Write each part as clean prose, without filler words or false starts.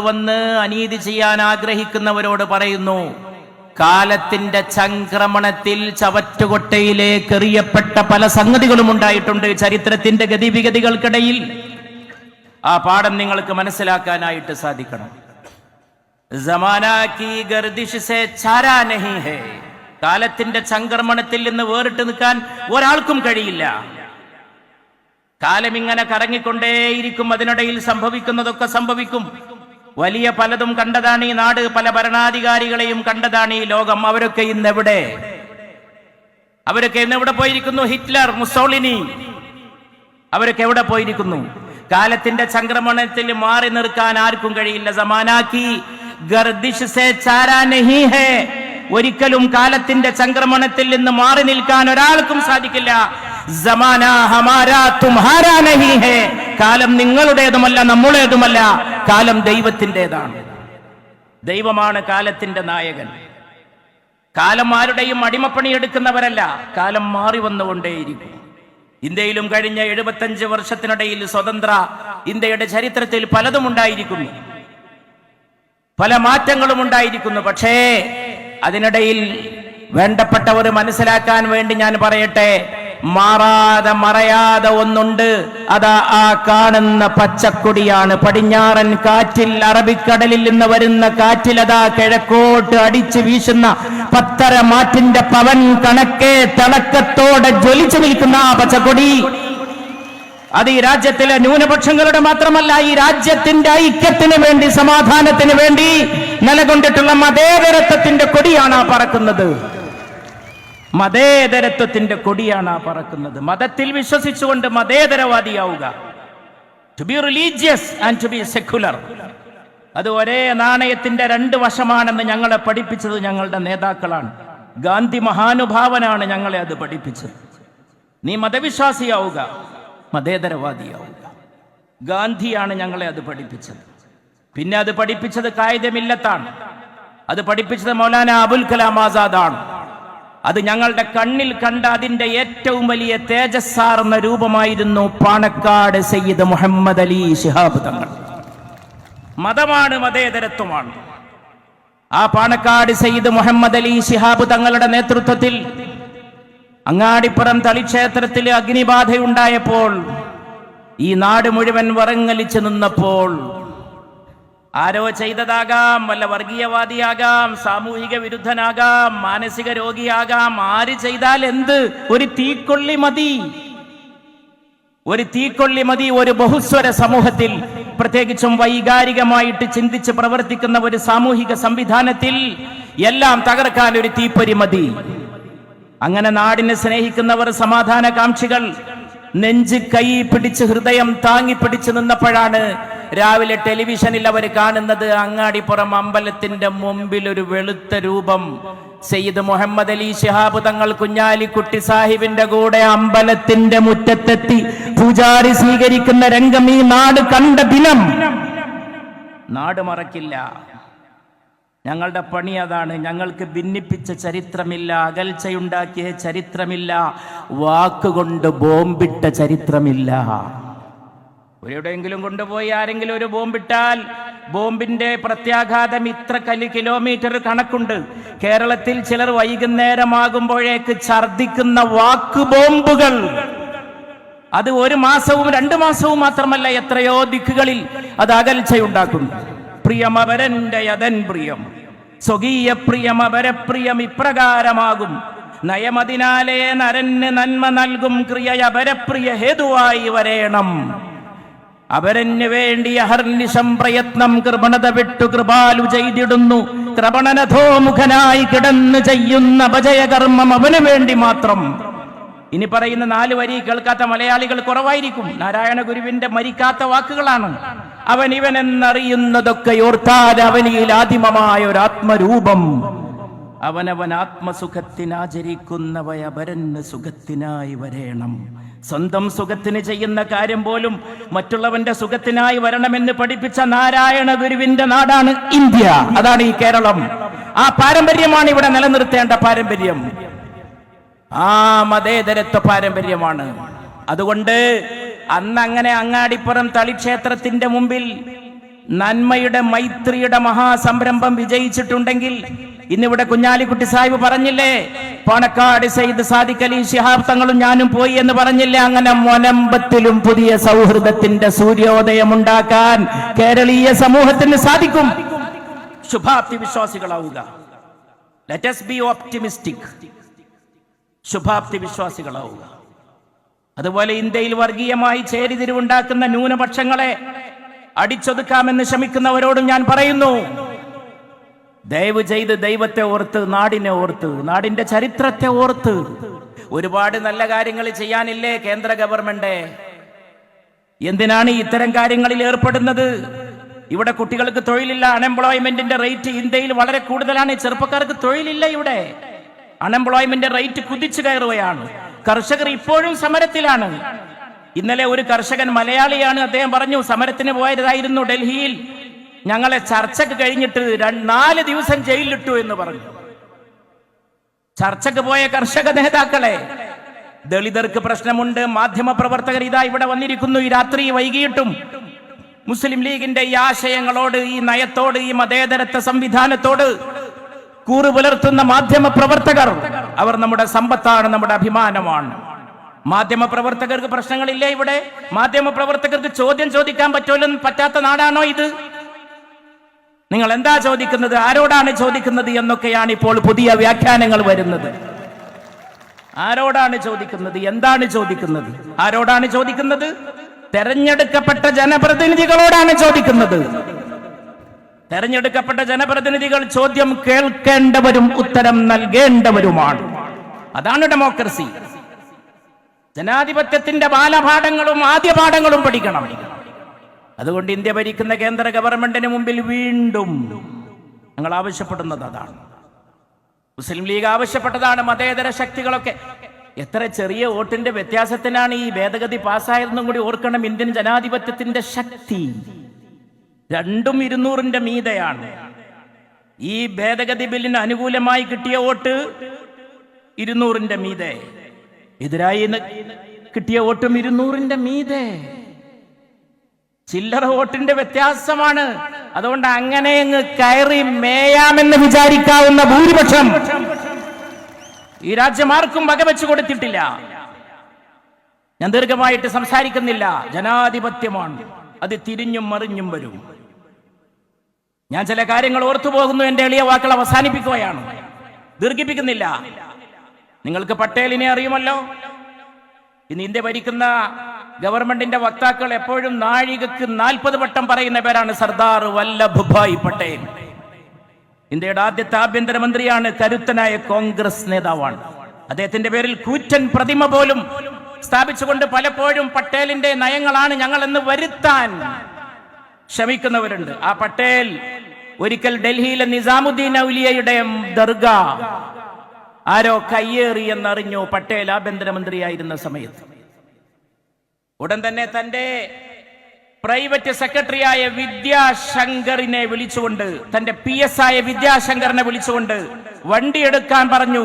വന്ന് അനീതി ചെയ്യാൻ ആഗ്രഹിക്കുന്നവരോട് പറയുന്നു, കാലത്തിന്റെ ചംക്രമണത്തിൽ ചവറ്റുകൊട്ടയിലേക്ക് എറിയപ്പെട്ട പല സംഗതികളും ഉണ്ടായിട്ടുണ്ട് ചരിത്രത്തിന്റെ ഗതിവിഗതികൾക്കിടയിൽ. ആ പാഠം നിങ്ങൾക്ക് മനസ്സിലാക്കാനായിട്ട് സാധിക്കണം. സമാനാ കി ഗർദിഷ് സേ ചാരാ നഹീ ഹൈ. കാലത്തിന്റെ ചംക്രമണത്തിൽ നിന്ന് വേറിട്ട് നിൽക്കാൻ ഒരാൾക്കും കഴിയില്ല. കാലം ഇങ്ങനെ കറങ്ങിക്കൊണ്ടേയിരിക്കും. അതിനിടയിൽ സംഭവിക്കുന്നതൊക്കെ സംഭവിക്കും. വലിയ പലതും കണ്ടതാണ് ഈ നാട്, പല ഭരണാധികാരികളെയും കണ്ടതാണ് ഈ ലോകം. അവരൊക്കെ ഇന്നെവിടെ പോയിരിക്കുന്നു? ഹിറ്റ്ലർ, മുസോളിനി, അവരൊക്കെ എവിടെ പോയിരിക്കുന്നു? കാലത്തിന്റെ ചംക്രമണത്തിൽ മാറി നിൽക്കാൻ ആർക്കും കഴിയില്ല. സമാനാക്കി ഗർദിഷ് സേ ചാരാ നഹീ ഹൈ. ഒരിക്കലും കാലത്തിന്റെ ചംക്രമണത്തിൽ നിന്ന് മാറി നിൽക്കാൻ ഒരാൾക്കും സാധിക്കില്ല. സമാന ഹമാരാ തുംഹാരാ നഹീ ഹൈ. കാലം നിങ്ങളുടേതുമല്ല, നമ്മുടേതുമല്ല. കാലം ദൈവത്തിൻ്റെതാണ്. ദൈവമാണ് കാലത്തിന്റെ നായകൻ. കാലം ആരുടെയും അടിമപ്പണിയെടുക്കുന്നവരല്ല. കാലം മാറി വന്നുകൊണ്ടേയിരിക്കും. ഇന്ത്യയിലും കഴിഞ്ഞ 75 വർഷത്തിനിടയിൽ സ്വതന്ത്ര ഇന്ത്യയുടെ ചരിത്രത്തിൽ പലതും ഉണ്ടായിരിക്കുന്നു, പല മാറ്റങ്ങളും ഉണ്ടായിരിക്കുന്നു. പക്ഷേ അതിനിടയിൽ വേണ്ടപ്പെട്ടവർ മനസ്സിലാക്കാൻ വേണ്ടി ഞാൻ പറയട്ടെ, മാറാതെ മറയാതെ ഒന്നുണ്ട്. അതാ ആ കാണുന്ന പച്ചക്കൊടിയാണ്. പടിഞ്ഞാറൻ കാറ്റിൽ, അറബിക്കടലിൽ നിന്ന് വരുന്ന കാറ്റിൽ അതാ കിഴക്കോട്ട് അടിച്ചു വീശുന്ന 10 മാറ്റിന്റെ പവൻ കണക്കെ തിളക്കത്തോടെ ജ്വലിച്ചു നിൽക്കുന്ന ആ പച്ചക്കൊടി, അത് ഈ രാജ്യത്തിലെ ന്യൂനപക്ഷങ്ങളുടെ മാത്രമല്ല, ഈ രാജ്യത്തിന്റെ ഐക്യത്തിന് വേണ്ടി, സമാധാനത്തിന് വേണ്ടി നിലകൊണ്ടിട്ടുള്ള മതേതരത്വത്തിന്റെ കൊടിയാണ് ആ പറക്കുന്നത്. മതേതരത്വത്തിന്റെ കൊടിയാണ് ആ പറക്കുന്നത്. മതത്തിൽ വിശ്വസിച്ചുകൊണ്ട് മതേതരവാദിയാവുക. To be religious and to be secular. അത് ഒരേ നാണയത്തിന്റെ 2 വശമാണെന്ന് ഞങ്ങളെ പഠിപ്പിച്ചത് ഞങ്ങളുടെ നേതാക്കളാണ്. ഗാന്ധി മഹാനുഭാവനാണ് ഞങ്ങളെ അത് പഠിപ്പിച്ചത്. നീ മതവിശ്വാസിയാവുക, മതേതരവാദിയാവുക. ഗാന്ധിയാണ് ഞങ്ങളെ അത് പഠിപ്പിച്ചത്. പിന്നെ അത് പഠിപ്പിച്ചത് ഖായിദെ മില്ലത്താണ്. അത് പഠിപ്പിച്ചത് മൗലാന അബുൽ കലാം ആസാദാണ്. അത് ഞങ്ങളുടെ കണ്ണിൽ കണ്ട അതിന്റെ ഏറ്റവും വലിയ തേജസ്സാർന്ന രൂപമായിരുന്നു പാണക്കാട് സയ്യിദ് മുഹമ്മദ് അലി ശിഹാബ് തങ്ങൾ. മതമാണ്, മതേതരത്വമാണ്. ആ പാണക്കാട് സയ്യിദ് മുഹമ്മദ് അലി ശിഹാബ് തങ്ങളുടെ നേതൃത്വത്തിൽ അങ്ങാടിപ്പുറം തളിക്ഷേത്രത്തിൽ അഗ്നിബാധയുണ്ടായപ്പോൾ, ഈ നാട് മുഴുവൻ വറങ്ങലിച്ചു നിന്നപ്പോൾ, ആരോ ചെയ്തതാകാം, വല്ല വർഗീയവാദിയാകാം, സാമൂഹിക വിരുദ്ധനാകാം, മാനസിക രോഗിയാകാം, ആര് ചെയ്താൽ എന്ത്? ഒരു തീക്കൊള്ളി മതി, ഒരു തീക്കൊള്ളി മതി. ഒരു ബഹുസ്വര സമൂഹത്തിൽ, പ്രത്യേകിച്ചും വൈകാരികമായിട്ട് ചിന്തിച്ച് പ്രവർത്തിക്കുന്ന ഒരു സാമൂഹിക സംവിധാനത്തിൽ എല്ലാം തകർക്കാൻ ഒരു തീപ്പൊരി മതി. അങ്ങനെ നാടിനെ സ്നേഹിക്കുന്നവർ, സമാധാനകാംക്ഷികൾ നെഞ്ച് കൈ പിടിച്ച്, ഹൃദയം താങ്ങിപ്പിടിച്ച് നിന്നപ്പോഴാണ് രാവിലെ ടെലിവിഷനിൽ അവർ കാണുന്നത് അങ്ങാടിപ്പുറം അമ്പലത്തിന്റെ മുമ്പിൽ ഒരു വെളുത്ത രൂപം സയ്യിദ് മുഹമ്മദ് അലി ശിഹാബ് തങ്ങൾ കുഞ്ഞാലിക്കുട്ടി സാഹിബിന്റെ കൂടെ അമ്പലത്തിന്റെ മുറ്റത്തെത്തി പൂജാരി സ്വീകരിക്കുന്ന രംഗം ഈ നാട് കണ്ട ദിനം നാട് മറക്കില്ല. ഞങ്ങളുടെ പണി അതാണ്. ഞങ്ങൾക്ക് ഭിന്നിപ്പിച്ച ചരിത്രമില്ല, അകൽച്ചയുണ്ടാക്കിയ ചരിത്രമില്ല, വാക്കുകൊണ്ട് ബോംബിട്ട ചരിത്രമില്ല. എവിടെയെങ്കിലും കൊണ്ടുപോയി ആരെങ്കിലും ഒരു ബോംബിട്ടാൽ ബോംബിന്റെ പ്രത്യാഘാതം ഇത്ര കിലോമീറ്റർ കണക്കുണ്ട്. കേരളത്തിൽ ചിലർ വൈകുന്നേരമാകുമ്പോഴേക്ക് ഛർദിക്കുന്ന വാക്ക് ബോംബുകൾ, അത് 1 മാസവും 2 മാസവും മാത്രമല്ല, എത്രയോ ദിക്കുകളിൽ അത് അകൽച്ചയുണ്ടാക്കുന്നു. പ്രിയമപരന്റെ യതൻ പ്രിയം, സ്വകീയ പ്രിയമപരപ്രിയം ഇപ്രകാരമാകും. നയമതിനാലേ നരന് നന്മ നൽകും ക്രിയയപരപ്രിയ ഹേതുവായി വരേണം. അവരന് വേണ്ടി അഹർനിശം പ്രയത്നം കൃപണത വിട്ടു കൃപാലു ചെയ്തിടുന്നു. കൃപണനധോമുഖനായി കിടന്ന് ചെയ്യുന്ന ഭജയകർമ്മം അവന് വേണ്ടി മാത്രം. ഇനി പറയുന്ന 4 വരി കേൾക്കാത്ത മലയാളികൾ കുറവായിരിക്കും. നാരായണ ഗുരുവിന്റെ മരിക്കാത്ത വാക്കുകളാണ്. അവൻ ഇവൻ എന്നറിയുന്നതൊക്കെ ഓർത്താൽ അവനിൽ ആദിമമായ ഒരു ആത്മരൂപം. അവനവൻ ആത്മസുഖത്തിനാചരിക്കുന്നവയവരന് സുഖത്തിനായി വരേണം. സ്വന്തം സുഖത്തിന് ചെയ്യുന്ന കാര്യം പോലും മറ്റുള്ളവന്റെ സുഖത്തിനായി വരണമെന്ന് പഠിപ്പിച്ച നാരായണ ഗുരുവിന്റെ നാടാണ് ഇന്ത്യ. അതാണ് ഈ കേരളം. ആ പാരമ്പര്യമാണ് ഇവിടെ നിലനിർത്തേണ്ട പാരമ്പര്യം. ആ മതേതരത്വ പാരമ്പര്യമാണ്. അതുകൊണ്ട് അന്ന് അങ്ങനെ അങ്ങാടിപ്പുറം തളിക്ഷേത്രത്തിന്റെ മുമ്പിൽ നന്മയുടെ മൈത്രിയുടെ മഹാസംരംഭം വിജയിച്ചിട്ടുണ്ടെങ്കിൽ ഇന്നിവിടെ കുഞ്ഞാലിക്കുട്ടി സാഹിബ് പറഞ്ഞില്ലേ, പാണക്കാട് സയ്യിദ് സാദിഖ് അലി ശിഹാബ് തങ്ങളും ഞാനും പോയി എന്ന് പറഞ്ഞില്ലേ? അങ്ങനെ മൊനമ്പത്തിലും പുതിയ സൗഹൃദത്തിന്റെ സൂര്യോദയം ഉണ്ടാക്കാൻ കേരളീയ സമൂഹത്തിന് സാധിക്കും. ശുഭാപ്തി വിശ്വാസികളാവുക. Let us be optimistic. ശുഭാപ്തി വിശ്വാസികളാവുക. അതുപോലെ ഇന്ത്യയിൽ വർഗീയമായി ചേരിതിരിവുണ്ടാക്കുന്ന ന്യൂനപക്ഷങ്ങളെ അടിച്ചൊതുക്കാമെന്ന് ശ്രമിക്കുന്നവരോടും ഞാൻ പറയുന്നു, ദയവ് ചെയ്ത് ദൈവത്തെ ഓർത്ത്, നാടിനെ ഓർത്ത്, നാടിന്റെ ചരിത്രത്തെ ഓർത്ത്. ഒരുപാട് നല്ല കാര്യങ്ങൾ ചെയ്യാനില്ലേ കേന്ദ്ര ഗവൺമെന്റ്? എന്തിനാണ് ഇത്തരം കാര്യങ്ങളിൽ ഏർപ്പെടുന്നത്? ഇവിടെ കുട്ടികൾക്ക് തൊഴിലില്ല. അൺഎംപ്ലോയ്മെന്റിന്റെ റേറ്റ് ഇന്ത്യയിൽ വളരെ കൂടുതലാണ്. ചെറുപ്പക്കാർക്ക് തൊഴിലില്ല. ഇവിടെ അൺഎംപ്ലോയ്മെന്റ് റേറ്റ് കുതിച്ചു കയറുകയാണ്. കർഷകർ ഇപ്പോഴും സമരത്തിലാണ്. ഇന്നലെ ഒരു കർഷകൻ, മലയാളിയാണ്, അദ്ദേഹം പറഞ്ഞു, സമരത്തിന് പോയതായിരുന്നു ഡൽഹിയിൽ, ഞങ്ങളെ ചർച്ചക്ക് കഴിഞ്ഞിട്ട് 4 ദിവസം ജയിലിലിട്ടു എന്ന് പറഞ്ഞു. ചർച്ചക്ക് പോയ കർഷക നേതാക്കളെ. ദളിതർക്ക് പ്രശ്നമുണ്ട്. മാധ്യമ പ്രവർത്തകർ ഇതാ ഇവിടെ വന്നിരിക്കുന്നു. ഈ രാത്രി വൈകിയിട്ടും മുസ്ലിം ലീഗിന്റെ ഈ ആശയങ്ങളോട്, ഈ നയത്തോട്, ഈ മതേതരത്വ സംവിധാനത്തോട് കൂറ് പുലർത്തുന്ന മാധ്യമ പ്രവർത്തകർ, അവർ നമ്മുടെ സമ്പത്താണ്, നമ്മുടെ അഭിമാനമാണ്. മാധ്യമ പ്രവർത്തകർക്ക് പ്രശ്നങ്ങളില്ലേ ഇവിടെ? മാധ്യമ പ്രവർത്തകർക്ക് ചോദ്യം ചോദിക്കാൻ പറ്റാത്ത നാടാണോ ഇത്? നിങ്ങൾ എന്താ ചോദിക്കുന്നത്? ആരോടാണ് ചോദിക്കുന്നത് എന്നൊക്കെയാണ് ഇപ്പോൾ പുതിയ വ്യാഖ്യാനങ്ങൾ വരുന്നത്. ആരോടാണ് ചോദിക്കുന്നത്? എന്താണ് ചോദിക്കുന്നത്? ആരോടാണ് ചോദിക്കുന്നത്? തെരഞ്ഞെടുക്കപ്പെട്ട ജനപ്രതിനിധികളോടാണ് ചോദിക്കുന്നത്. തെരഞ്ഞെടുക്കപ്പെട്ട ജനപ്രതിനിധികൾ ചോദ്യം കേൾക്കേണ്ടവരും ഉത്തരം നൽകേണ്ടവരുമാണ്. അതാണ് ഡെമോക്രസി. ജനാധിപത്യത്തിന്റെ ബാലപാഠങ്ങളും ആദ്യ പാഠങ്ങളും പഠിക്കണം. അതുകൊണ്ട് ഇന്ത്യ ഭരിക്കുന്ന കേന്ദ്ര ഗവൺമെന്റിന് മുമ്പിൽ വീണ്ടും ഞങ്ങൾ ആവശ്യപ്പെടുന്നത് അതാണ്. മുസ്ലിം ലീഗ് ആവശ്യപ്പെട്ടതാണ്. മതേതര ശക്തികളൊക്കെ എത്ര ചെറിയ വോട്ടിന്റെ വ്യത്യാസത്തിനാണ് ഈ ഭേദഗതി പാസ്സായതെന്നും കൂടി ഓർക്കണം. ഇന്ത്യൻ ജനാധിപത്യത്തിന്റെ ശക്തി രണ്ടും 200ന്റെ മീതെയാണ്. ഈ ഭേദഗതി ബില്ലിന് അനുകൂലമായി കിട്ടിയ വോട്ട് 200ന്റെ മീതെ, എതിരായി കിട്ടിയ വോട്ടും 200ന്റെ മീതെ. ചില്ലറ വോട്ടിന്റെ വ്യത്യാസമാണ്. അതുകൊണ്ട് അങ്ങനെ അങ്ങ് കയറി മേയാമെന്ന് വിചാരിക്കാവുന്ന ഭൂരിപക്ഷം ഈ രാജ്യം ആർക്കും വകവെച്ചു കൊടുത്തിട്ടില്ല. ഞാൻ ദീർഘമായിട്ട് സംസാരിക്കുന്നില്ല. ജനാധിപത്യമാണ്, അത് തിരിഞ്ഞും മറിഞ്ഞും വരും. ഞാൻ ചില കാര്യങ്ങൾ ഓർത്തുപോകുന്നു. എന്റെ എളിയ വാക്കുകൾ അവസാനിപ്പിക്കുകയാണ്, ദീർഘിപ്പിക്കുന്നില്ല. നിങ്ങൾക്ക് പട്ടേലിനെ അറിയുമല്ലോ. ഇന്ന് ഇന്ത്യ ഭരിക്കുന്ന ഗവൺമെന്റിന്റെ വക്താക്കൾ എപ്പോഴും നാഴികക്ക് 40 വട്ടം പറയുന്ന പേരാണ് സർദാർ വല്ലഭഭായ് പട്ടേൽ. ഇന്ത്യയുടെ ആദ്യത്തെ ആഭ്യന്തരമന്ത്രിയാണ്. കരുത്തനായ കോൺഗ്രസ് നേതാവാണ്. അദ്ദേഹത്തിന്റെ പേരിൽ കൂറ്റൻ പ്രതിമ പോലും സ്ഥാപിച്ചുകൊണ്ട് പലപ്പോഴും പട്ടേലിന്റെ നയങ്ങളാണ് ഞങ്ങൾ എന്ന് വരുത്താൻ ശ്രമിക്കുന്നവരുണ്ട്. ആ പട്ടേൽ ഒരിക്കൽ ഡൽഹിയിലെ നിസാമുദ്ദീൻ ഔലിയയുടെ ദർഗ ആരോ കയ്യേറി എന്നറിഞ്ഞു പട്ടേൽ ആഭ്യന്തരമന്ത്രിയായിരുന്ന സമയത്ത്. ഉടൻ തന്നെ തന്റെ പ്രൈവറ്റ് സെക്രട്ടറിയായ വിദ്യാശങ്കറിനെ വിളിച്ചുകൊണ്ട്, തന്റെ PS ആയ വിദ്യാശങ്കറിനെ വിളിച്ചുകൊണ്ട് വണ്ടി എടുക്കാൻ പറഞ്ഞു.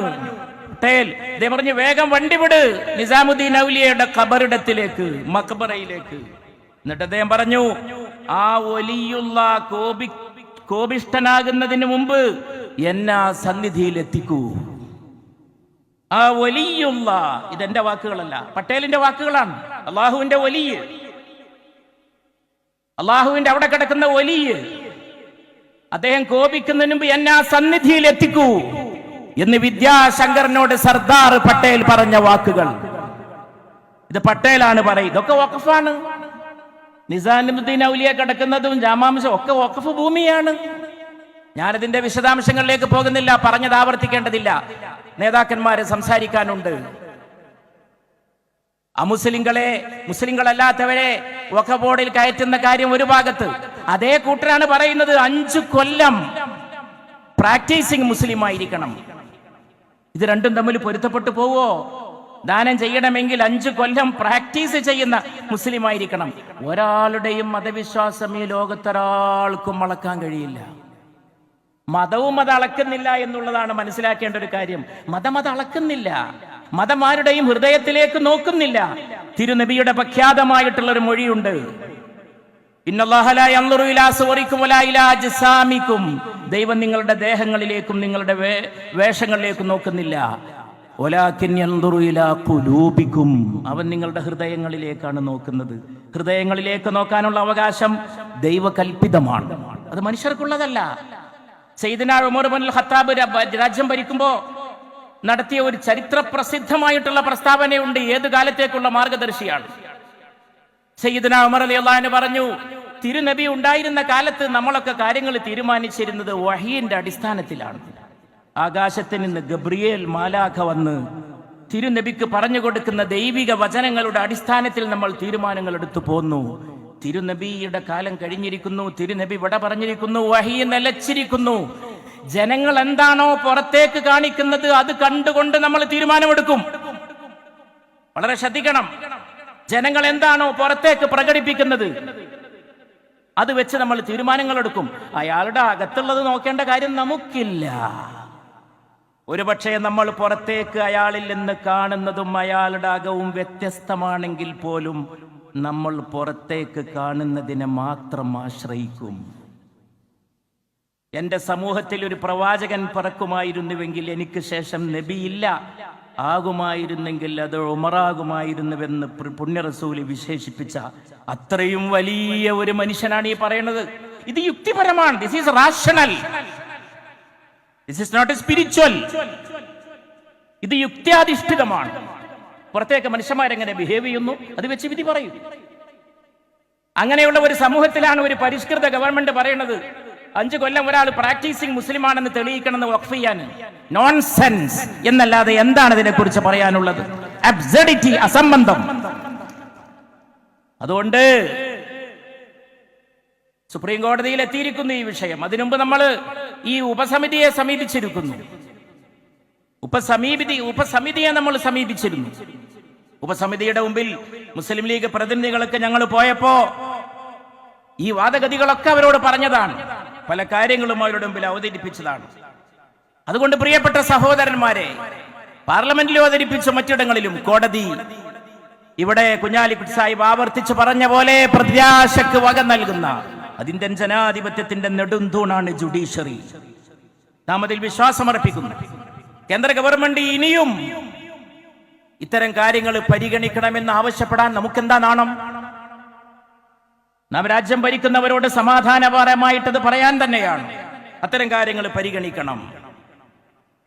പട്ടേൽ ഇതേ പറഞ്ഞു, വേഗം വണ്ടി വിട് നിസാമുദ്ദീൻ ഔലിയയുടെ ഖബറിടത്തിലേക്ക്, മക്ബറയിലേക്ക്. എന്നിട്ട് അദ്ദേഹം പറഞ്ഞു, ആ വലിയുള്ള കോപിഷ്ഠനാകുന്നതിന് മുമ്പ് എന്നെ സന്നിധിയിൽ എത്തിക്കൂ. ആ വലിയുള്ള, ഇതെന്റെ വാക്കുകളല്ല, പട്ടേലിന്റെ വാക്കുകളാണ്. അള്ളാഹുവിന്റെ വലിയ, അള്ളാഹുവിന്റെ അവിടെ കിടക്കുന്ന വലിയ, അദ്ദേഹം കോപിക്കുന്നതിന് മുമ്പ് എന്നെ സന്നിധിയിൽ എത്തിക്കൂ എന്ന് വിദ്യാശങ്കറിനോട് സർദാർ പട്ടേൽ പറഞ്ഞ വാക്കുകൾ. ഇത് പട്ടേലാണ് പറയും. ഇതൊക്കെ വഖഫാണ്. നിസാമുദ്ദീൻ ഔലിയ കിടക്കുന്നതും ജാമാംശം ഒക്കെ വഖഫ് ഭൂമിയാണ്. ഞാനതിന്റെ വിശദാംശങ്ങളിലേക്ക് പോകുന്നില്ല, പറഞ്ഞത് ആവർത്തിക്കേണ്ടതില്ല. നേതാക്കന്മാരെ സംസാരിക്കാനുണ്ട്. അമുസ്ലിങ്ങളെ, മുസ്ലിങ്ങളല്ലാത്തവരെ വഖഫ് ബോർഡിൽ കയറ്റുന്ന കാര്യം ഒരു ഭാഗത്ത്, അതേ കൂട്ടരാണ് പറയുന്നത് 5 കൊല്ലം പ്രാക്ടീസിങ് മുസ്ലിം ആയിരിക്കണം. ഇത് രണ്ടും തമ്മിൽ പൊരുത്തപ്പെട്ടു പോവോ? ദാനം ചെയ്യണമെങ്കിൽ 5 കൊല്ലം പ്രാക്ടീസ് ചെയ്യുന്ന മുസ്ലിം ആയിരിക്കണം. ഒരാളുടെയും മതവിശ്വാസം ഈ ലോകത്തൊരാൾക്കും അളക്കാൻ കഴിയില്ല. മതവും അത് അളക്കുന്നില്ല എന്നുള്ളതാണ് മനസ്സിലാക്കേണ്ട ഒരു കാര്യം. മതം അത് അളക്കുന്നില്ല. മതം ആരുടെയും ഹൃദയത്തിലേക്ക് നോക്കുന്നില്ല. തിരുനബിയുടെ പ്രഖ്യാതമായിട്ടുള്ളൊരു മൊഴിയുണ്ട്, ഇന്നല്ലാഹ ലാ യൻദുറു ഇലാ സുവറിക്കും വലാ ഇലാ അജ്സാമിക്കും. ദൈവം നിങ്ങളുടെ ദേഹങ്ങളിലേക്കും നിങ്ങളുടെ വേഷങ്ങളിലേക്കും നോക്കുന്നില്ല. വലാകിൻ യൻദുറു ഇലാ ഖുലൂബിക്കും. അവൻ നിങ്ങളുടെ ഹൃദയങ്ങളിലേക്കാണ് നോക്കുന്നത്. ഹൃദയങ്ങളിലേക്ക് നോക്കാനുള്ള അവകാശം ദൈവകൽപിതമാണ്, അത് മനുഷ്യർക്കുള്ളതല്ല. സയ്യിദുനാ ഉമർ ഇബ്നുൽ ഖത്താബ് രാജ്യം ഭരിക്കുമ്പോ നടത്തിയ ഒരു ചരിത്ര പ്രസിദ്ധമായിട്ടുള്ള പ്രസ്താവനയുണ്ട്. ഏത് കാലത്തേക്കുള്ള മാർഗദർശിയാണ്. സയ്യിദുനാ ഉമർ റളിയല്ലാഹു അൻഹു പറഞ്ഞു, തിരുനബി ഉണ്ടായിരുന്ന കാലത്ത് നമ്മളൊക്കെ കാര്യങ്ങൾ തീരുമാനിച്ചിരുന്നത് വഹീന്റെ അടിസ്ഥാനത്തിലാണ്. ആകാശത്ത് നിന്ന് ഗബ്രിയേൽ മാലാഖ വന്ന് തിരുനബിക്ക് പറഞ്ഞു കൊടുക്കുന്ന ദൈവിക വചനങ്ങളുടെ അടിസ്ഥാനത്തിൽ നമ്മൾ തീരുമാനങ്ങൾ എടുത്തു പോന്നു. തിരുനബിയുടെ കാലം കഴിഞ്ഞിരിക്കുന്നു, തിരുനബി വിട പറഞ്ഞിരിക്കുന്നു, വഹീ നിലച്ചിരിക്കുന്നു. ജനങ്ങൾ എന്താണോ പുറത്തേക്ക് കാണിക്കുന്നത് അത് കണ്ടുകൊണ്ട് നമ്മൾ തീരുമാനമെടുക്കും. വളരെ ശ്രദ്ധിക്കണം. ജനങ്ങൾ എന്താണോ പുറത്തേക്ക് പ്രകടിപ്പിക്കുന്നത് അത് വെച്ച് നമ്മൾ തീരുമാനങ്ങൾ എടുക്കും. അയാളുടെ അകത്തുള്ളത് നോക്കേണ്ട കാര്യം നമുക്കില്ല. ഒരുപക്ഷെ നമ്മൾ പുറത്തേക്ക് അയാളിൽ നിന്ന് കാണുന്നതും അയാളുടെ അകവും വ്യത്യസ്തമാണെങ്കിൽ പോലും നമ്മൾ പുറത്തേക്ക് കാണുന്നതിനെ മാത്രം ആശ്രയിക്കും. എന്റെ സമൂഹത്തിൽ ഒരു പ്രവാചകൻ പറക്കുമായിരുന്നുവെങ്കിൽ എനിക്ക് ശേഷം നബിയില്ല, ആകുമായിരുന്നെങ്കിൽ അത് ഉമറാകുമായിരുന്നുവെന്ന് പുണ്യ റസൂൽ വിശേഷിപ്പിച്ച അത്രയും വലിയ ഒരു മനുഷ്യനാണ് ഈ പറയുന്നത്. ഇത് യുക്തിപരമാണ്. This is rational, this is not spiritual. ഇത് യുക്തിയാധിഷ്ഠിതമാണ്. പുറത്തേക്ക് മനുഷ്യന്മാരെങ്ങനെ ബിഹേവ് ചെയ്യുന്നു അത് വെച്ച് വിധി പറയും. അങ്ങനെയുള്ള ഒരു സമൂഹത്തിലാണ് ഒരു പരിഷ്കൃത ഗവൺമെന്റ് പറയുന്നത് 5 കൊല്ലം ഒരാൾ പ്രാക്ടീസിംഗ് മുസ്ലിമാണെന്ന് തെളിയിക്കണമെന്ന് വഖഫ് ചെയ്യാൻ. നോൺസെൻസ് എന്നല്ലാതെ എന്താണ് ഇതിനെ കുറിച്ച് പറയാനുള്ളത്? അബ്സർഡിറ്റി, അസംബന്ധം. അതുകൊണ്ട് സുപ്രീം കോടതിയിൽ എത്തിയിരിക്കുന്നു ഈ വിഷയം. അതിനുമുമ്പ് നമ്മൾ ഈ ഉപസമിതിയെ സമീപിച്ചിരിക്കുന്നു. ഉപസമിതിയെ നമ്മൾ സമീപിച്ചിരുന്നു. ഉപസമിതിയുടെ മുമ്പിൽ മുസ്ലിം ലീഗ് പ്രതിനിധികളൊക്കെ ഞങ്ങൾ പോയപ്പോ ഈ വാദഗതികളൊക്കെ അവരോട് പറഞ്ഞതാണ്, പല കാര്യങ്ങളും അവരുടെ മുമ്പിൽ അവതരിപ്പിച്ചതാണ്. അതുകൊണ്ട് പ്രിയപ്പെട്ട സഹോദരന്മാരെ, പാർലമെന്റിലും അവതരിപ്പിച്ച മറ്റിടങ്ങളിലും കോടതി ഇവിടെ കുഞ്ഞാലിക്കുട്ടി സാഹിബ് ആവർത്തിച്ച് പറഞ്ഞ പോലെ പ്രത്യാശക്ക് വക നൽകുന്ന അതിന്റെ ജനാധിപത്യത്തിന്റെ നെടുന്തൂണാണ് ജുഡീഷ്യറി. നാം അതിൽ വിശ്വാസമർപ്പിക്കുന്നു. കേന്ദ്ര ഗവൺമെന്റ് ഇനിയും ഇത്തരം കാര്യങ്ങൾ പരിഗണിക്കണമെന്ന് ആവശ്യപ്പെടാൻ നമുക്കെന്താ നാണം? നാം രാജ്യം ഭരിക്കുന്നവരോട് സമാധാനപരമായിട്ടത് പറയാൻ തന്നെയാണ്. അത്തരം കാര്യങ്ങൾ പരിഗണിക്കണം.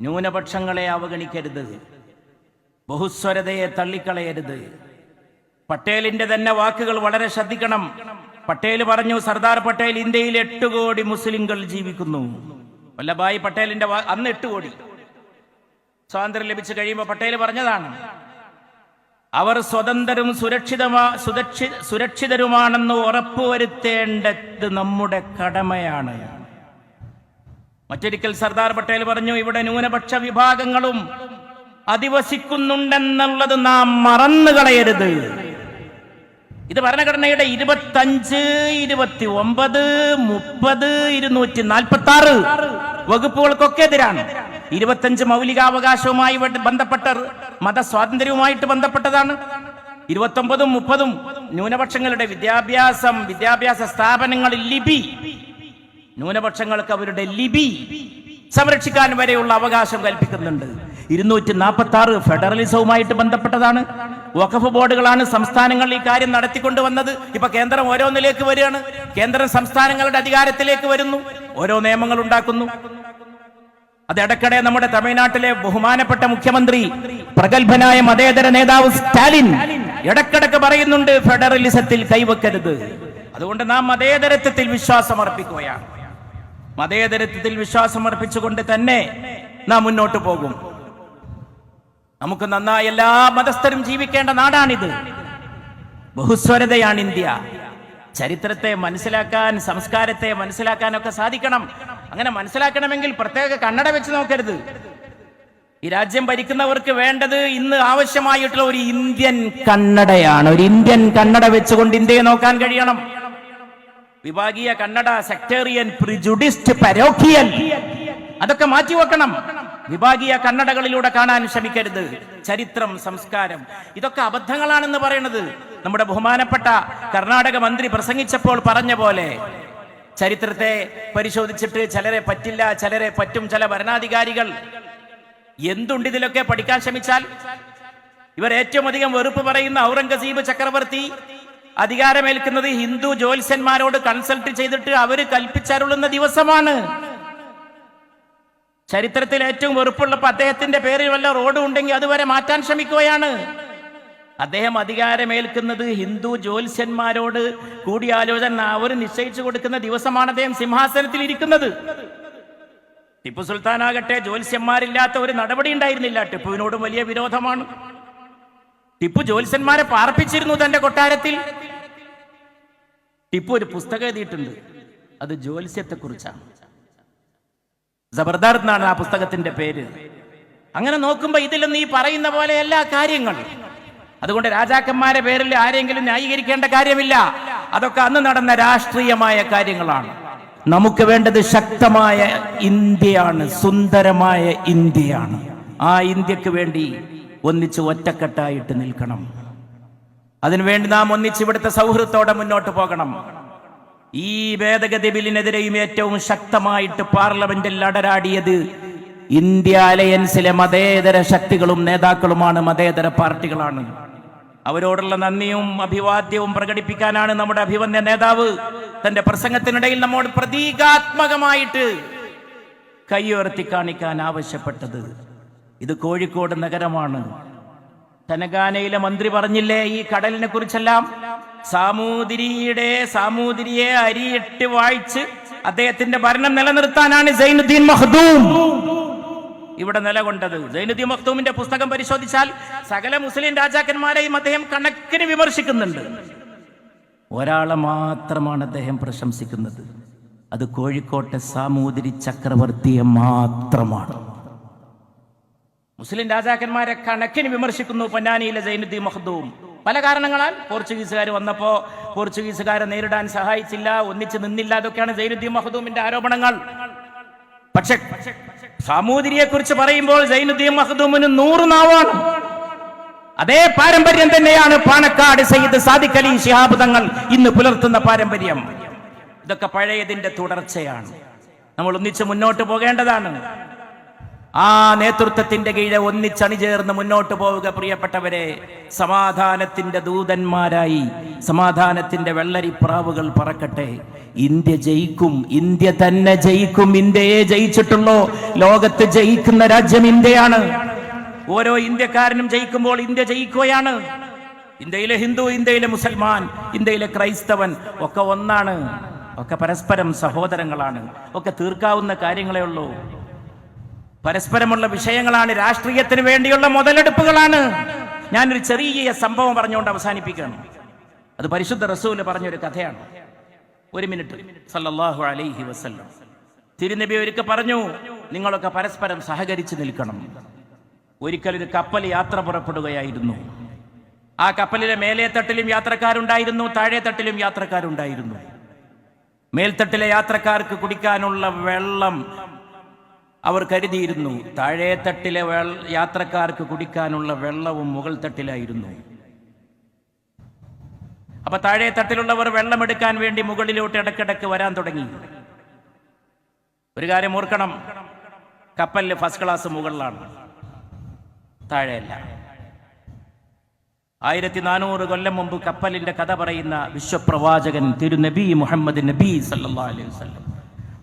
ന്യൂനപക്ഷങ്ങളെ അവഗണിക്കരുത്, ബഹുസ്വരതയെ തള്ളിക്കളയരുത്. പട്ടേലിന്റെ തന്നെ വാക്കുകൾ വളരെ ശ്രദ്ധിക്കണം. പട്ടേൽ പറഞ്ഞു, സർദാർ പട്ടേൽ ഇന്ത്യയിൽ 8 കോടി മുസ്ലിങ്ങൾ ജീവിക്കുന്നു. വല്ലഭായ് പട്ടേലിന്റെ അന്ന് 8 കോടി സ്വാതന്ത്ര്യം ലഭിച്ചു കഴിയുമ്പോൾ പട്ടേൽ പറഞ്ഞതാണ്, അവർ സ്വതന്ത്രരും സുരക്ഷിതരുമാണെന്ന് ഉറപ്പുവരുത്തേണ്ടത് നമ്മുടെ കടമയാണ്. മറ്റൊരിക്കൽ സർദാർ പട്ടേൽ പറഞ്ഞു, ഇവിടെ ന്യൂനപക്ഷ വിഭാഗങ്ങളും അധിവസിക്കുന്നുണ്ടെന്നുള്ളത് നാം മറന്നു കളയരുത്. ഇത് ഭരണഘടനയുടെ 25, 29, 30, 246 വകുപ്പുകൾക്കൊക്കെ എതിരാണ്. 25 മൗലികാവകാശവുമായി ബന്ധപ്പെട്ട മതസ്വാതന്ത്ര്യവുമായിട്ട് ബന്ധപ്പെട്ടതാണ്. 29ഉം 30ഉം ന്യൂനപക്ഷങ്ങളുടെ വിദ്യാഭ്യാസ സ്ഥാപനങ്ങളിൽ ലിപി, ന്യൂനപക്ഷങ്ങൾക്ക് അവരുടെ ലിപി സംരക്ഷിക്കാൻ വരെയുള്ള അവകാശം കൽപ്പിക്കുന്നുണ്ട്. 246 ഫെഡറലിസവുമായിട്ട് ബന്ധപ്പെട്ടതാണ്. വഖഫ് ബോർഡുകളാണ് സംസ്ഥാനങ്ങൾ ഈ കാര്യം നടത്തിക്കൊണ്ടുവന്നത്. ഇപ്പൊ കേന്ദ്രം ഓരോന്നിലേക്ക് വരികയാണ്. കേന്ദ്രം സംസ്ഥാനങ്ങളുടെ അധികാരത്തിലേക്ക് വരുന്നു, ഓരോ നിയമങ്ങൾ ഉണ്ടാക്കുന്നു. അത് ഇടയ്ക്കിടെ നമ്മുടെ തമിഴ്നാട്ടിലെ ബഹുമാനപ്പെട്ട മുഖ്യമന്ത്രി, പ്രഗത്ഭനായ മതേതര നേതാവ് സ്റ്റാലിൻ ഇടക്കിടക്ക് പറയുന്നുണ്ട്, ഫെഡറലിസത്തിൽ കൈവെക്കരുത്. അതുകൊണ്ട് നാം മതേതരത്വത്തിൽ വിശ്വാസമർപ്പിക്കുകയാണ്. മതേതരത്വത്തിൽ വിശ്വാസമർപ്പിച്ചുകൊണ്ട് തന്നെ നാം മുന്നോട്ട് പോകും. നമുക്ക് നന്നായി എല്ലാ മതസ്ഥരും ജീവിക്കേണ്ട നാടാണിത്. ബഹുസ്വരതയാണ് ഇന്ത്യ. ചരിത്രത്തെ മനസ്സിലാക്കാൻ, സംസ്കാരത്തെ മനസ്സിലാക്കാനൊക്കെ സാധിക്കണം. അങ്ങനെ മനസ്സിലാക്കണമെങ്കിൽ പ്രത്യേക കണ്ണട വെച്ച് നോക്കരുത്. ഈ രാജ്യം ഭരിക്കുന്നവർക്ക് വേണ്ടത് ഇന്ന് ആവശ്യമായിട്ടുള്ള ഒരു ഇന്ത്യൻ കണ്ണടയാണ്. ഒരു ഇന്ത്യൻ കണ്ണട വെച്ചുകൊണ്ട് ഇന്ത്യയെ നോക്കാൻ കഴിയണം. വിഭാഗീയ കണ്ണട, സെക്ടേറിയൻ, പ്രിജുഡിസ്റ്റ്, പരോക്കിയൽ, അതൊക്കെ മാറ്റിവെക്കണം. വിഭാഗീയ കണ്ണടകളിലൂടെ കാണാൻ ശ്രമിക്കരുത്. ചരിത്രം, സംസ്കാരം, ഇതൊക്കെ അബദ്ധങ്ങളാണെന്ന് പറയുന്നത് നമ്മുടെ ബഹുമാനപ്പെട്ട കർണാടക മന്ത്രി പ്രസംഗിച്ചപ്പോൾ പറഞ്ഞ പോലെ ചരിത്രത്തെ പരിശോധിച്ചിട്ട് ചിലരെ പറ്റില്ല, ചിലരെ പറ്റും, ചില ഭരണാധികാരികൾ. എന്തുണ്ട് ഇതിലൊക്കെ പഠിക്കാൻ ശ്രമിച്ചാൽ? ഇവർ ഏറ്റവും അധികം വെറുപ്പ് പറയുന്ന ഔറംഗസീബ് ചക്രവർത്തി അധികാരമേൽക്കുന്നത് ഹിന്ദു ജ്യോത്സ്യന്മാരോട് കൺസൾട്ട് ചെയ്തിട്ട് അവര് കൽപ്പിച്ചരുളുന്ന ദിവസമാണ്. ചരിത്രത്തിൽ ഏറ്റവും വെറുപ്പുള്ളപ്പോൾ അദ്ദേഹത്തിന്റെ പേരിൽ വല്ല റോഡ് ഉണ്ടെങ്കിൽ അതുവരെ മാറ്റാൻ ശ്രമിക്കുകയാണ്. അദ്ദേഹം അധികാരമേൽക്കുന്നത് ഹിന്ദു ജ്യോത്സ്യന്മാരോട് കൂടിയാലോചന അവർ നിശ്ചയിച്ചു കൊടുക്കുന്ന ദിവസമാണ് അദ്ദേഹം സിംഹാസനത്തിൽ ഇരിക്കുന്നത്. ടിപ്പു സുൽത്താനാകട്ടെ ജ്യോത്സ്യന്മാരില്ലാത്ത ഒരു നടപടി ഉണ്ടായിരുന്നില്ല. ടിപ്പുവിനോടും വലിയ വിരോധമാണ്. ടിപ്പു ജ്യോത്സ്യന്മാരെ പാർപ്പിച്ചിരുന്നു തന്റെ കൊട്ടാരത്തിൽ. ടിപ്പു ഒരു പുസ്തകം എഴുതിയിട്ടുണ്ട്, അത് ജ്യോത്സ്യത്തെ കുറിച്ചാണ്. ജബർദാർ എന്നാണ് ആ പുസ്തകത്തിന്റെ പേര്. അങ്ങനെ നോക്കുമ്പോ ഇതിലൊന്നും ഈ പറയുന്ന പോലെ എല്ലാ കാര്യങ്ങൾ. അതുകൊണ്ട് രാജാക്കന്മാരെ പേരിൽ ആരെങ്കിലും ന്യായീകരിക്കേണ്ട കാര്യമില്ല. അതൊക്കെ അന്ന് നടന്ന രാഷ്ട്രീയമായ കാര്യങ്ങളാണ്. നമുക്ക് വേണ്ടത് ശക്തമായ ഇന്ത്യയാണ്, സുന്ദരമായ ഇന്ത്യയാണ്. ആ ഇന്ത്യക്ക് വേണ്ടി ഒന്നിച്ച് ഒറ്റക്കെട്ടായിട്ട് നിൽക്കണം. അതിനുവേണ്ടി നാം ഒന്നിച്ച് ഇവിടുത്തെ സൗഹൃദത്തോടെ മുന്നോട്ട് പോകണം. ഈ ഭേദഗതി ബില്ലിനെതിരെയും ഏറ്റവും ശക്തമായിട്ട് പാർലമെന്റിൽ അടരാടിയത് ഇന്ത്യ അലയൻസിലെ മതേതര ശക്തികളും നേതാക്കളുമാണ്, മതേതര പാർട്ടികളാണ്. അവരോടുള്ള നന്ദിയും അഭിവാദ്യവും പ്രകടിപ്പിക്കാനാണ് നമ്മുടെ അഭിവന്യ നേതാവ് തന്റെ പ്രസംഗത്തിനിടയിൽ നമ്മോട് പ്രതീകാത്മകമായിട്ട് കൈയുയർത്തി കാണിക്കാൻ ആവശ്യപ്പെട്ടത്. ഇത് കോഴിക്കോട് നഗരമാണ്. തെലങ്കാനയിലെ മന്ത്രി പറഞ്ഞില്ലേ ഈ കടലിനെ കുറിച്ചെല്ലാം? സാമൂതിരിയെ അരിയിട്ട് വായിച്ച് അദ്ദേഹത്തിന്റെ ഭരണം നിലനിർത്താനാണ് സൈനുദ്ദീൻ മഖ്ദൂം ഇവിടെ നിലകൊണ്ടത്. സൈനുദ്ദീൻ മഖ്ദൂമിന്റെ പുസ്തകം പരിശോധിച്ചാൽ സകല മുസ്ലിം രാജാക്കന്മാരെയും അദ്ദേഹം കണക്കിന് വിമർശിക്കുന്നുണ്ട്. ഒരാളെ മാത്രമാണ് അദ്ദേഹം പ്രശംസിക്കുന്നത്. അത് കോഴിക്കോട്ടെ സാമൂതിരി ചക്രവർത്തിയെ മാത്രമാണ്. മുസ്ലിം രാജാക്കന്മാരെ കണക്കിന് വിമർശിക്കുന്നു പൊന്നാനിയിലെ സൈനുദ്ദീൻ മഖ്ദൂം. പല കാരണങ്ങളാൽ പോർച്ചുഗീസുകാർ വന്നപ്പോ പോർച്ചുഗീസുകാരെ നേരിടാൻ സഹായിച്ചില്ല, ഒന്നിച്ച് നിന്നില്ല, അതൊക്കെയാണ് സൈനുദ്ദീൻ മഖ്ദൂമിന്റെ ആരോപണങ്ങൾ. പക്ഷെ സാമൂതിരിയെ കുറിച്ച് പറയുമ്പോൾ സൈനുദ്ദീൻ മഖ്ദൂമിന് 100 നാവാണ്. അതേ പാരമ്പര്യം തന്നെയാണ് പാണക്കാട് സയ്യിദ് സാദിഖ് അലി ശിഹാബ് തങ്ങൾ ഇന്ന് പുലർത്തുന്ന പാരമ്പര്യം. ഇതൊക്കെ പഴയതിന്റെ തുടർച്ചയാണ്. നമ്മൾ ഒന്നിച്ച് മുന്നോട്ട് പോകേണ്ടതാണ്. ആ നേതൃത്വത്തിന്റെ കീഴെ ഒന്നിച്ചണിചേർന്ന് മുന്നോട്ട് പോവുക. പ്രിയപ്പെട്ടവരെ, സമാധാനത്തിന്റെ ദൂതന്മാരായി സമാധാനത്തിന്റെ വെള്ളരിപ്രാവുകൾ പറക്കട്ടെ. ഇന്ത്യ ജയിക്കും, ഇന്ത്യ തന്നെ ജയിക്കും. ഇന്ത്യയെ ജയിച്ചിട്ടുള്ളൂ. ലോകത്ത് ജയിക്കുന്ന രാജ്യം ഇന്ത്യയാണ്. ഓരോ ഇന്ത്യക്കാരനും ജയിക്കുമ്പോൾ ഇന്ത്യ ജയിക്കുകയാണ്. ഇന്ത്യയിലെ ഹിന്ദു, ഇന്ത്യയിലെ മുസൽമാൻ, ഇന്ത്യയിലെ ക്രൈസ്തവൻ ഒക്കെ ഒന്നാണ്. ഒക്കെ പരസ്പരം സഹോദരങ്ങളാണ്. ഒക്കെ തീർക്കാവുന്ന കാര്യങ്ങളേ ഉള്ളൂ. പരസ്പരമുള്ള വിഷയങ്ങളാണ്. രാഷ്ട്രീയത്തിന് വേണ്ടിയുള്ള മുതലെടുപ്പുകളാണ്. ഞാനൊരു ചെറിയ സംഭവം പറഞ്ഞുകൊണ്ട് അവസാനിപ്പിക്കുകയാണ്. അത് പരിശുദ്ധ റസൂല് പറഞ്ഞൊരു കഥയാണ്. 1 മിനിറ്റ്. സല്ലല്ലാഹു അലൈഹി വസല്ലം തിരുനബി ഒരിക്കൽ പറഞ്ഞു, നിങ്ങളൊക്കെ പരസ്പരം സഹകരിച്ച് നിൽക്കണം. ഒരിക്കലൊരു കപ്പൽ യാത്ര പുറപ്പെടുകയായിരുന്നു. ആ കപ്പലിലെ മേലേ തട്ടിലും യാത്രക്കാരുണ്ടായിരുന്നു, താഴെ തട്ടിലും യാത്രക്കാരുണ്ടായിരുന്നു. മേൽത്തട്ടിലെ യാത്രക്കാർക്ക് കുടിക്കാനുള്ള വെള്ളം അവർ കരുതിയിരുന്നു. താഴെ തട്ടിലെ യാത്രക്കാർക്ക് കുടിക്കാനുള്ള വെള്ളവും മുകൾ തട്ടിലായിരുന്നു. അപ്പൊ താഴെ തട്ടിലുള്ളവർ വെള്ളമെടുക്കാൻ വേണ്ടി മുകളിലോട്ട് ഇടക്കിടക്ക് വരാൻ തുടങ്ങി. ഒരു കാര്യം ഓർക്കണം, കപ്പലിൽ ഫസ്റ്റ് ക്ലാസ് മുകളിലാണ്, താഴെയല്ല. 1400 കൊല്ലം മുമ്പ് കപ്പലിന്റെ കഥ പറയുന്ന വിശ്വപ്രവാചകൻ തിരുനബി മുഹമ്മദ് നബി സല്ലല്ലാഹു അലൈഹി വസല്ലം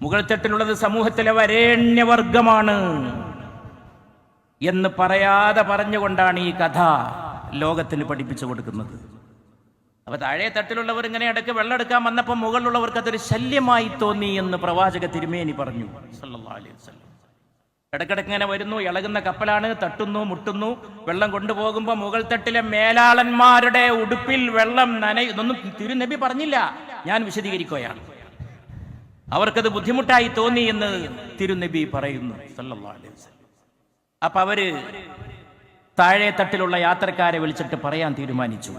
മുകൾ തട്ടിലുള്ളത് സമൂഹത്തിലെ വരേണ്യവർഗമാണ് എന്ന് പറയാതെ പറഞ്ഞുകൊണ്ടാണ് ഈ കഥ ലോകത്തിന് പഠിപ്പിച്ചു കൊടുക്കുന്നത്. അപ്പൊ താഴെ തട്ടിലുള്ളവർ ഇങ്ങനെ ഇടയ്ക്ക് വെള്ളം എടുക്കാൻ വന്നപ്പോൾ മുകളിലുള്ളവർക്ക് അതൊരു ശല്യമായി തോന്നി എന്ന് പ്രവാചക തിരുമേനി പറഞ്ഞു സല്ലല്ലാഹു അലൈഹി വസല്ലം. ഇടക്കിടക്ക് ഇങ്ങനെ വരുന്നു, ഇളകുന്ന കപ്പലാണ്, തട്ടുന്നു, മുട്ടുന്നു. വെള്ളം കൊണ്ടുപോകുമ്പോൾ മുകൾ തട്ടിലെ മേലാളന്മാരുടെ ഉടുപ്പിൽ വെള്ളം ഇതൊന്നും തിരുനബി പറഞ്ഞില്ല, ഞാൻ വിശദീകരിക്കുകയാണ്. അവർക്കത് ബുദ്ധിമുട്ടായി തോന്നി എന്ന് തിരുനബി പറയുന്നു സല്ലല്ലാഹു അലൈഹി വസല്ലം. അപ്പൊ അവര് താഴെ തട്ടിലുള്ള യാത്രക്കാരെ വിളിച്ചിട്ട് പറയാൻ തീരുമാനിച്ചു.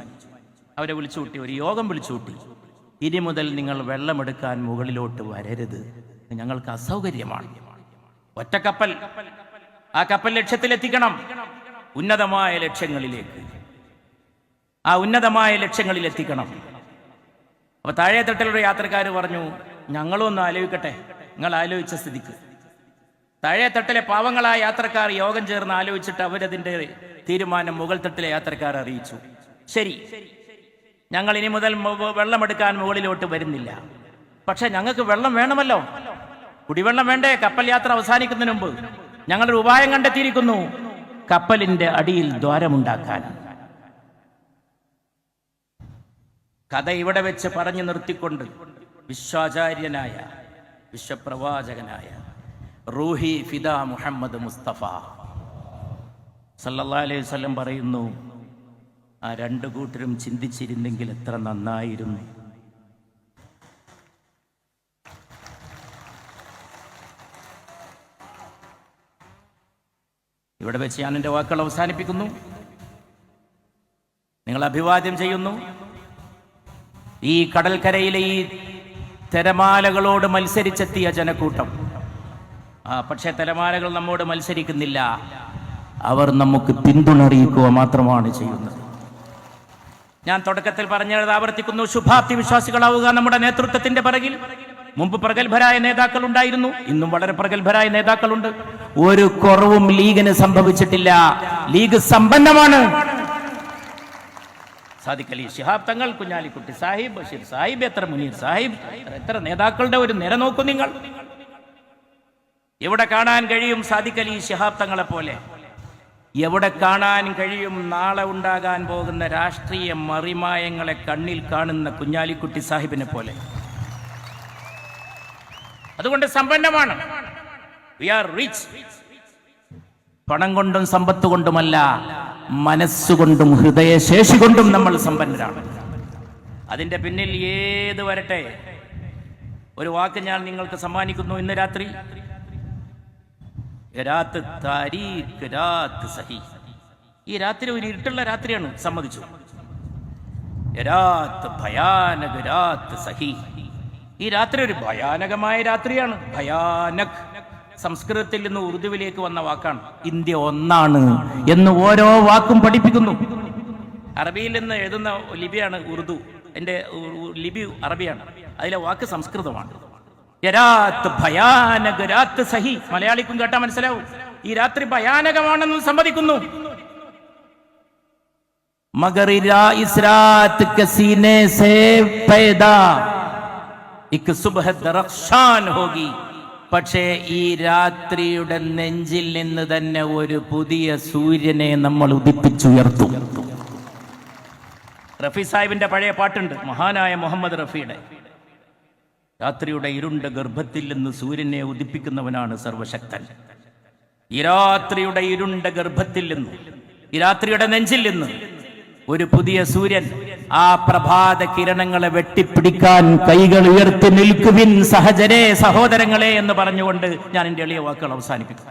അവരെ വിളിച്ചുകൂട്ടി, ഒരു യോഗം വിളിച്ചുകൂട്ടി. ഇനി മുതൽ നിങ്ങൾ വെള്ളമെടുക്കാൻ മുകളിലോട്ട് വരരുത്, ഞങ്ങൾക്ക് അസൗകര്യമാണ്. ഒറ്റക്കപ്പൽ, ആ കപ്പൽ ലക്ഷ്യത്തിലെത്തിക്കണം, ഉന്നതമായ ലക്ഷ്യങ്ങളിലേക്ക്. ആ ഉന്നതമായ ലക്ഷ്യങ്ങളിൽ എത്തിക്കണം. അപ്പൊ താഴെ തട്ടിലുള്ള യാത്രക്കാർ പറഞ്ഞു, ഞങ്ങളും ഒന്ന് ആലോചിക്കട്ടെ. നിങ്ങൾ ആലോചിച്ച സ്ഥിതിക്ക് താഴെ തട്ടിലെ പാവങ്ങളായ യാത്രക്കാർ യോഗം ചേർന്ന് ആലോചിച്ചിട്ട് അവരതിന്റെ തീരുമാനം മുകൾ തട്ടിലെ യാത്രക്കാർ അറിയിച്ചു. ശരി, ഞങ്ങൾ ഇനി മുതൽ വെള്ളമെടുക്കാൻ മുകളിലോട്ട് വരുന്നില്ല. പക്ഷെ ഞങ്ങൾക്ക് വെള്ളം വേണമല്ലോ, കുടിവെള്ളം വേണ്ടേ? കപ്പൽ യാത്ര അവസാനിക്കുന്നതിന് മുമ്പ് ഞങ്ങളൊരു ഉപായം കണ്ടെത്തിയിരിക്കുന്നു, കപ്പലിന്റെ അടിയിൽ ദ്വാരമുണ്ടാക്കാൻ. കഥ ഇവിടെ വെച്ച് പറഞ്ഞു നിർത്തിക്കൊണ്ട് വിശ്വാചാര്യനായ വിശ്വപ്രവാചകനായ റൂഹി ഫിദ മുഹമ്മദ് മുസ്തഫ സല്ലല്ലാഹു അലൈഹി വസല്ലം പറയുന്നു, ആ രണ്ടു കൂട്ടരും ചിന്തിച്ചിരുന്നെങ്കിൽ എത്ര നന്നായിരുന്നു. ഇവിടെ വെച്ച് ഞാൻ എൻ്റെ വാക്കുകൾ അവസാനിപ്പിക്കുന്നു. നിങ്ങൾ അഭിവാദ്യം ചെയ്യുന്നു. ഈ കടൽക്കരയിലെ ഈ തിരമാലകളോട് മത്സരിച്ചെത്തിയ ജനക്കൂട്ടം, പക്ഷേ തിരമാലകൾ നമ്മോട് മത്സരിക്കുന്നില്ല, അവർ നമുക്ക് പിന്തുണ അറിയിക്കുക മാത്രമാണ് ചെയ്യുന്നത്. ഞാൻ തുടക്കത്തിൽ പറഞ്ഞത് ആവർത്തിക്കുന്നു, ശുഭാപ്തി വിശ്വാസികളാവുക നമ്മുടെ നേതൃത്വത്തിന്റെ പിറകിൽ. മുമ്പ് പ്രഗത്ഭരായ നേതാക്കൾ ഉണ്ടായിരുന്നു, ഇന്നും വളരെ പ്രഗത്ഭരായ നേതാക്കളുണ്ട്. ഒരു കുറവും ലീഗിന് സംഭവിച്ചിട്ടില്ല. ലീഗ് സമ്പന്നമാണ്. സാദിഖ് അലി ശിഹാബ് തങ്ങൾ, കുഞ്ഞാലിക്കുട്ടി സാഹിബ്, ബഷീർ സാഹിബ്, എത്ര മുനീർ സാഹിബ്, എത്ര നേതാക്കളുടെ ഒരു നിര നോക്കൂ നിങ്ങൾ. എവിടെ കാണാൻ കഴിയും സാദിഖ് അലി ശിഹാബ് തങ്ങളെ പോലെ? എവിടെ കാണാൻ കഴിയും നാളെ ഉണ്ടാകാൻ പോകുന്ന രാഷ്ട്രീയ മറിമായങ്ങളെ കണ്ണിൽ കാണുന്ന കുഞ്ഞാലിക്കുട്ടി സാഹിബിനെ പോലെ? അതുകൊണ്ട് സമ്പന്നമാണ്. We are rich. പണം കൊണ്ടും സമ്പത്ത് കൊണ്ടുമല്ല, മനസ്സുകൊണ്ടും ഹൃദയശേഷി കൊണ്ടും നമ്മൾ സമ്പന്നരാണ്. അതിന്റെ പിന്നിൽ ഏത് വരട്ടെ, ഒരു വാക്ക് ഞാൻ നിങ്ങൾക്ക് സമ്മാനിക്കുന്നു. ഇന്ന് രാത്രി ഈ രാത്രി ഒരു ഇരുട്ടുള്ള രാത്രിയാണ്, സമ്മതിച്ചു. ഈ രാത്രി ഒരു ഭയാനകമായ രാത്രിയാണ്. ഭയാനക് സംസ്കൃതത്തിൽ നിന്ന് ഉറുദുവിലേക്ക് വന്ന വാക്കാണ്. ഇന്ത്യ ഒന്നാണ് എന്ന് ഓരോ വാക്കും പഠിപ്പിക്കുന്നു. അറബിയിൽ നിന്ന് എഴുതുന്ന ലിപിയാണ് ഉറുദു, എൻ്റെ ലിപി അറബിയാണ്, അതിലെ വാക്ക് സംസ്കൃതമാണ്. മലയാളിക്കും കേട്ടാ മനസ്സിലാവും. ഈ രാത്രി ഭയാനകമാണെന്ന് സമ്മതിക്കുന്നു. മഗർ ഇസ് രാത് കെ സീനെ സേ പൈദാ ഇക് സുബ്ഹ ദർഖ്ശാൻ ഹോഗി. പക്ഷേ ഈ രാത്രിയുടെ നെഞ്ചിൽ നിന്ന് തന്നെ ഒരു പുതിയ സൂര്യനെ നമ്മൾ ഉദിപ്പിച്ചുയർത്തും. റഫി സാഹിബിന്റെ പഴയ പാട്ടുണ്ട്, മഹാനായ മുഹമ്മദ് റഫിയുടെ. രാത്രിയുടെ ഇരുണ്ട ഗർഭത്തിൽ നിന്ന് സൂര്യനെ ഉദിപ്പിക്കുന്നവനാണ് സർവശക്തൻ. ഈ രാത്രിയുടെ ഇരുണ്ട ഗർഭത്തിൽ നിന്ന്, ഈ രാത്രിയുടെ നെഞ്ചിൽ നിന്ന് ഒരു പുതിയ സൂര്യൻ, ആ പ്രഭാത കിരണങ്ങളെ വെട്ടിപ്പിടിക്കാൻ കൈകൾ ഉയർത്തി നിൽക്കുവിൻ സഹചരേ, സഹോദരങ്ങളെ എന്ന് പറഞ്ഞുകൊണ്ട് ഞാൻ എൻ്റെ എളിയ വാക്കുകൾ അവസാനിപ്പിക്കും.